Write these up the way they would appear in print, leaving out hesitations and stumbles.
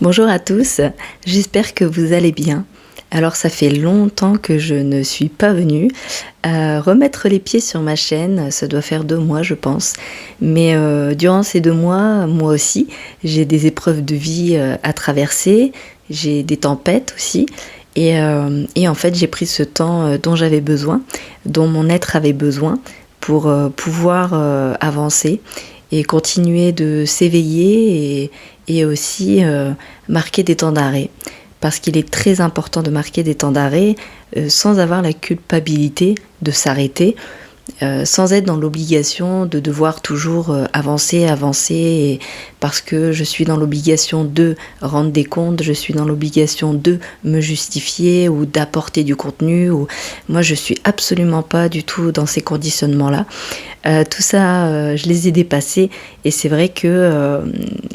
Bonjour à tous, j'espère que vous allez bien. Alors ça fait longtemps que je ne suis pas venue remettre les pieds sur ma chaîne, ça doit faire 2 mois je pense. Mais durant ces 2 mois, moi aussi, j'ai des épreuves de vie à traverser, j'ai des tempêtes aussi. Et en fait j'ai pris ce temps dont j'avais besoin, dont mon être avait besoin pour pouvoir avancer et continuer de s'éveiller et aussi marquer des temps d'arrêt. Parce qu'il est très important de marquer des temps d'arrêt sans avoir la culpabilité de s'arrêter, sans être dans l'obligation de devoir toujours avancer, et parce que je suis dans l'obligation de rendre des comptes, je suis dans l'obligation de me justifier ou d'apporter du contenu. Moi, je suis absolument pas du tout dans ces conditionnements-là. Tout ça, je les ai dépassés et c'est vrai que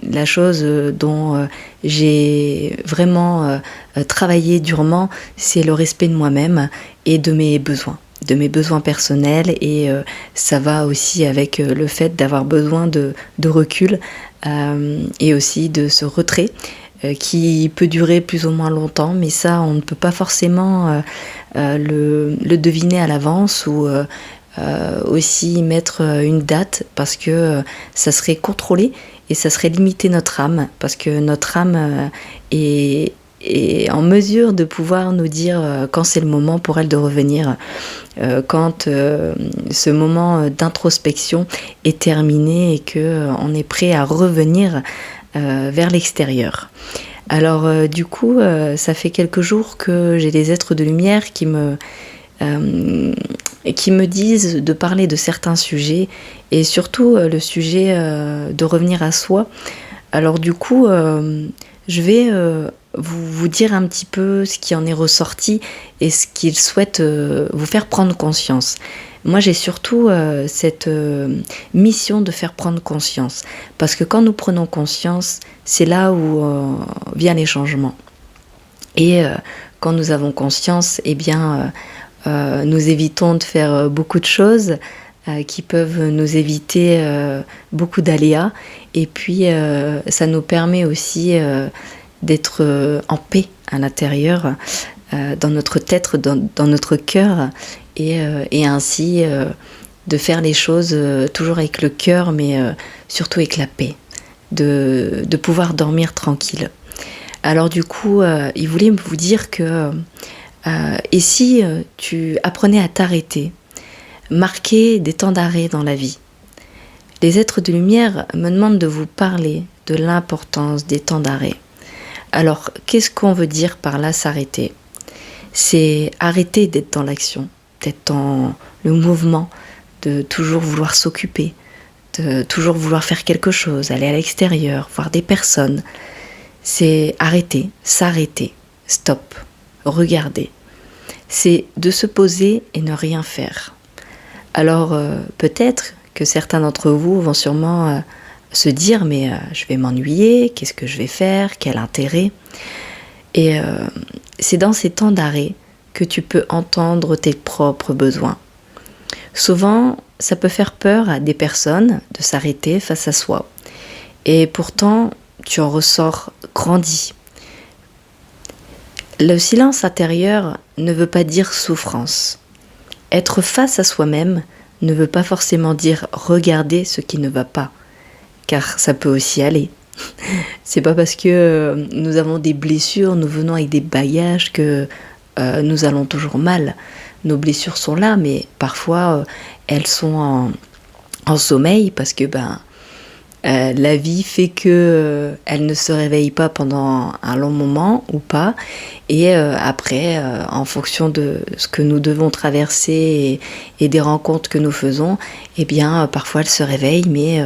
la chose dont j'ai vraiment travaillé durement, c'est le respect de moi-même et de mes besoins personnels, et ça va aussi avec le fait d'avoir besoin de recul et aussi de ce retrait qui peut durer plus ou moins longtemps, mais ça on ne peut pas forcément le deviner à l'avance, ou aussi mettre une date, parce que ça serait contrôler et ça serait limiter notre âme, parce que notre âme est en mesure de pouvoir nous dire quand c'est le moment pour elle de revenir, quand ce moment d'introspection est terminé et que on est prêt à revenir vers l'extérieur. Alors du coup, ça fait quelques jours que j'ai des êtres de lumière qui me disent de parler de certains sujets, et surtout le sujet de revenir à soi. Alors du coup, je vais vous dire un petit peu ce qui en est ressorti et ce qu'ils souhaitent vous faire prendre conscience. Moi, j'ai surtout cette mission de faire prendre conscience, parce que quand nous prenons conscience, c'est là où viennent les changements. Et quand nous avons conscience, eh bien, nous évitons de faire beaucoup de choses qui peuvent nous éviter beaucoup d'aléas, et puis ça nous permet aussi d'être en paix à l'intérieur, dans notre tête, dans notre cœur, et ainsi de faire les choses toujours avec le cœur, mais surtout avec la paix, de pouvoir dormir tranquille. Alors du coup, il voulait vous dire que et si tu apprenais à t'arrêter, marquer des temps d'arrêt dans la vie. Les êtres de lumière me demandent de vous parler de l'importance des temps d'arrêt. Alors, qu'est-ce qu'on veut dire par là, s'arrêter ? C'est arrêter d'être dans l'action, d'être dans le mouvement, de toujours vouloir s'occuper, de toujours vouloir faire quelque chose, aller à l'extérieur, voir des personnes. C'est arrêter, s'arrêter, stop, regarder. C'est de se poser et ne rien faire. Alors peut-être que certains d'entre vous vont sûrement se dire mais je vais m'ennuyer, qu'est-ce que je vais faire, quel intérêt ? Et c'est dans ces temps d'arrêt que tu peux entendre tes propres besoins. Souvent, ça peut faire peur à des personnes de s'arrêter face à soi. Et pourtant, tu en ressors grandi. Le silence intérieur ne veut pas dire souffrance. Être face à soi-même ne veut pas forcément dire regarder ce qui ne va pas, car ça peut aussi aller. C'est pas parce que nous avons des blessures, nous venons avec des bagages que nous allons toujours mal. Nos blessures sont là, mais parfois elles sont en sommeil, parce que la vie fait que elle ne se réveille pas pendant un long moment ou pas, et après en fonction de ce que nous devons traverser et des rencontres que nous faisons, eh bien parfois elle se réveille, mais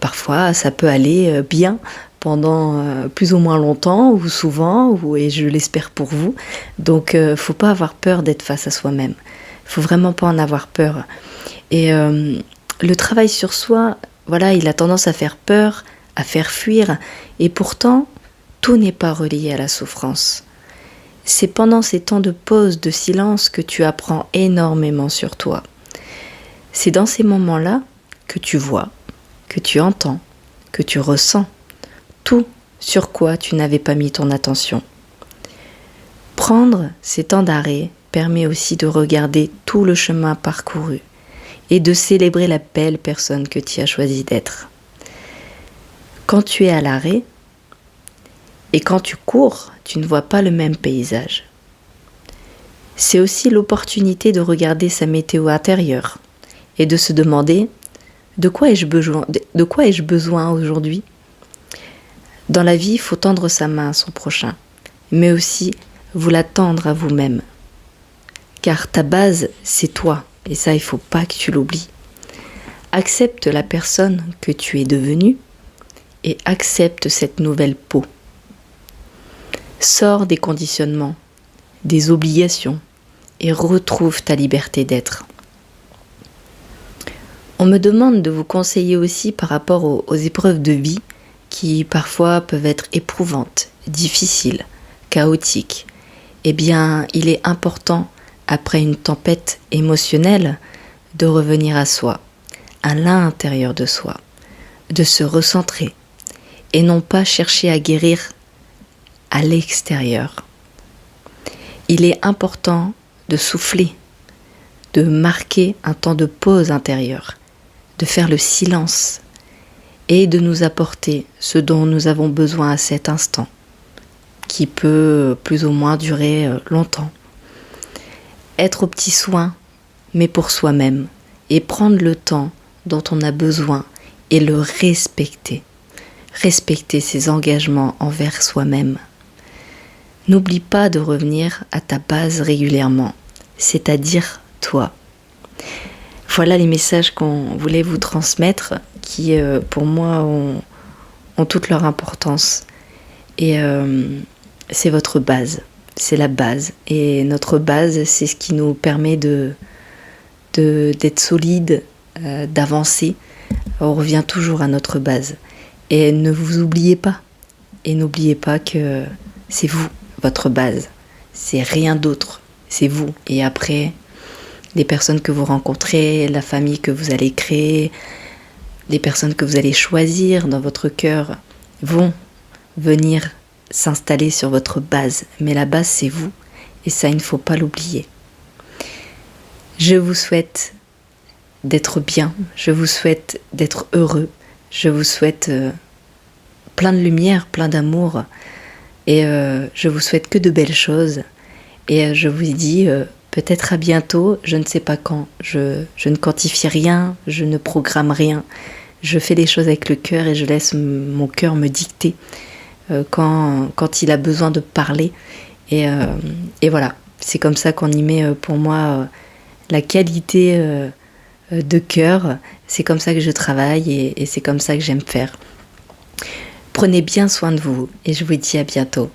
parfois ça peut aller bien pendant plus ou moins longtemps, ou souvent, et je l'espère pour vous. Donc faut pas avoir peur d'être face à soi-même, faut vraiment pas en avoir peur. Et le travail sur soi, voilà, il a tendance à faire peur, à faire fuir, et pourtant, tout n'est pas relié à la souffrance. C'est pendant ces temps de pause, de silence, que tu apprends énormément sur toi. C'est dans ces moments-là que tu vois, que tu entends, que tu ressens. Tout sur quoi tu n'avais pas mis ton attention. Prendre ces temps d'arrêt permet aussi de regarder tout le chemin parcouru et de célébrer la belle personne que tu as choisi d'être. Quand tu es à l'arrêt et quand tu cours, tu ne vois pas le même paysage. C'est aussi l'opportunité de regarder sa météo intérieure et de se demander de quoi ai-je besoin aujourd'hui. Dans la vie, il faut tendre sa main à son prochain, mais aussi vous la tendre à vous-même. Car ta base, c'est toi, et ça, il ne faut pas que tu l'oublies. Accepte la personne que tu es devenue et accepte cette nouvelle peau. Sors des conditionnements, des obligations et retrouve ta liberté d'être. On me demande de vous conseiller aussi par rapport aux épreuves de vie qui parfois peuvent être éprouvantes, difficiles, chaotiques. Eh bien, il est important, après une tempête émotionnelle, de revenir à soi, à l'intérieur de soi, de se recentrer et non pas chercher à guérir à l'extérieur. Il est important de souffler, de marquer un temps de pause intérieure, de faire le silence et de nous apporter ce dont nous avons besoin à cet instant, qui peut plus ou moins durer longtemps. Être aux petits soins, mais pour soi-même, et prendre le temps dont on a besoin et le respecter. Respecter ses engagements envers soi-même. N'oublie pas de revenir à ta base régulièrement, c'est-à-dire toi. Voilà les messages qu'on voulait vous transmettre qui, pour moi, ont toute leur importance. Et c'est votre base, c'est la base. Et notre base, c'est ce qui nous permet d'être solide, d'avancer. On revient toujours à notre base. Et ne vous oubliez pas. Et n'oubliez pas que c'est vous, votre base. C'est rien d'autre. C'est vous. Et après, les personnes que vous rencontrez, la famille que vous allez créer, les personnes que vous allez choisir dans votre cœur vont venir s'installer sur votre base. Mais la base, c'est vous. Et ça, il ne faut pas l'oublier. Je vous souhaite d'être bien. Je vous souhaite d'être heureux. Je vous souhaite plein de lumière, plein d'amour. Et je vous souhaite que de belles choses. Et je vous dis peut-être à bientôt. Je ne sais pas quand. Je ne quantifie rien. Je ne programme rien. Je fais les choses avec le cœur et je laisse mon cœur me dicter quand il a besoin de parler. Et voilà. C'est comme ça qu'on y met pour moi la qualité de cœur. C'est comme ça que je travaille et c'est comme ça que j'aime faire. Prenez bien soin de vous et je vous dis à bientôt.